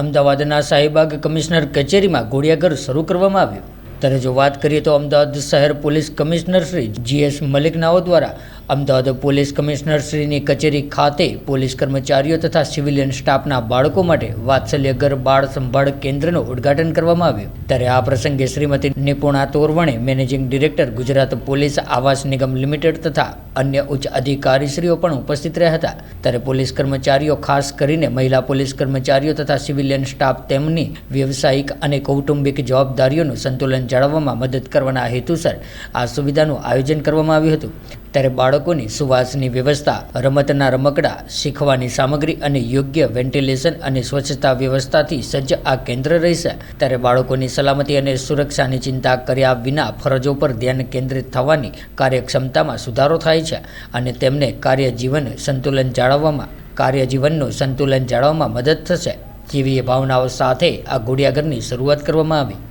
અમદાવાદના શાહીબાગ કમિશનર કચેરીમાં ઘોડિયાઘર શરૂ કરવામાં આવ્યું. ત્યારે જો વાત કરીએ તો અમદાવાદ શહેર પોલીસ કમિશનર શ્રી GS મલિકનાઓ દ્વારા અમદાવાદ પોલીસ કમિશનર શ્રીની કચેરી ખાતે પોલીસ કર્મચારીઓ તથા સિવિલિયન સ્ટાફના બાળકો માટે વાત્સલ્ય ઘર બાળ સંભાળ કેન્દ્રનું ઉદ્ઘાટન કરવામાં આવ્યું. ત્યારે આ પ્રસંગે Shrimati Nipuna Toravane, managing director, Gujarat police Awas Nigam limited તથા અન્ય ઉચ્ચ અધિકારીશ્રીઓ પણ ઉપસ્થિત રહ્યા હતા. ત્યારે પોલીસ કર્મચારીઓ, ખાસ કરીને મહિલા પોલીસ કર્મચારીઓ તથા સિવિલિયન સ્ટાફ તેમની વ્યવસાયિક અને કૌટુંબિક જવાબદારીઓનું સંતુલન જાળવવામાં મદદ કરવાના હેતુસર આ સુવિધાનું આયોજન કરવામાં આવ્યું હતું. ત્યારે બાળકોની સુવાસની વ્યવસ્થા, રમતના રમકડા, શીખવાની સામગ્રી અને યોગ્ય વેન્ટિલેશન અને સ્વચ્છતા વ્યવસ્થાથી સજ્જ આ કેન્દ્ર રહેશે. ત્યારે બાળકોની સલામતી અને સુરક્ષાની ચિંતા કર્યા વિના ફરજો પર ધ્યાન કેન્દ્રિત થવાની કાર્યક્ષમતામાં સુધારો થાય છે અને તેમને કાર્યજીવનનું સંતુલન જાળવવામાં મદદ થશે જેવી ભાવનાઓ સાથે આ ઘોડિયાઘરની શરૂઆત કરવામાં આવી.